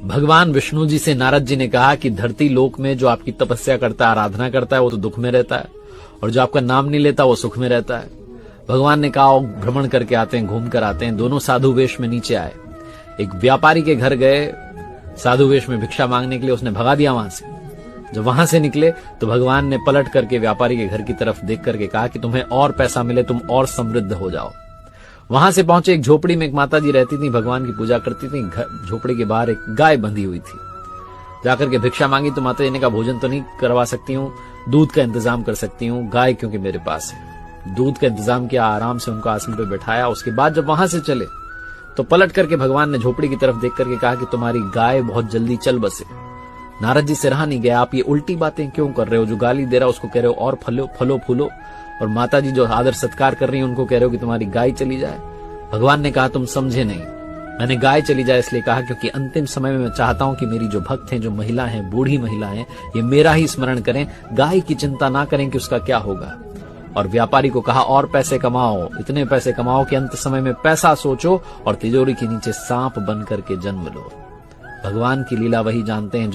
भगवान विष्णु जी से नारद जी ने कहा कि धरती लोक में जो आपकी तपस्या करता है, आराधना करता है, वो तो दुख में रहता है, और जो आपका नाम नहीं लेता वो सुख में रहता है। भगवान ने कहा भ्रमण करके आते हैं, घूम कर आते हैं। दोनों साधु वेश में नीचे आए। एक व्यापारी के घर गए साधु वेश में भिक्षा मांगने के लिए, उसने भगा दिया वहां से। जब वहां से निकले तो भगवान ने पलट करके व्यापारी के घर की तरफ देख करके कहा कि तुम्हें और पैसा मिले, तुम और समृद्ध हो जाओ। वहां से पहुंचे, एक झोपड़ी में एक माता जी रहती थी, भगवान की पूजा करती थी। झोपड़ी के बाहर एक गाय बंधी हुई थी। जाकर के भिक्षा मांगी तो माता जी ने कहा भोजन तो नहीं करवा सकती हूँ, दूध का इंतजाम कर सकती हूँ, गाय क्योंकि मेरे पास है। दूध का इंतजाम किया, आराम से उनको आसन पे बैठाया। उसके बाद जब वहां से चले तो पलट करके भगवान ने झोपड़ी की तरफ देख करके कहा कि तुम्हारी गाय बहुत जल्दी चल बसे। नारद जी से रहा नहीं गया, आप ये उल्टी बातें क्यों कर रहे हो? जो गाली दे रहा है उसको कह रहे हो और फलो फूलो, और माता जी जो आदर सत्कार कर रही है उनको कह रहे हो कि तुम्हारी गाय चली जाए। भगवान ने कहा तुम समझे नहीं, मैंने गाय चली जाए इसलिए कहा क्योंकि अंतिम समय में मैं चाहता हूं कि मेरी जो भक्त हैं, जो महिला हैं, बूढ़ी महिला हैं, ये मेरा ही स्मरण करें, गाय की चिंता ना करें कि उसका क्या होगा। और व्यापारी को कहा और पैसे कमाओ, इतने पैसे कमाओ कि अंत समय में पैसा सोचो और तिजोरी के नीचे सांप बन करके जन्म लो। भगवान की लीला वही जानते हैं जो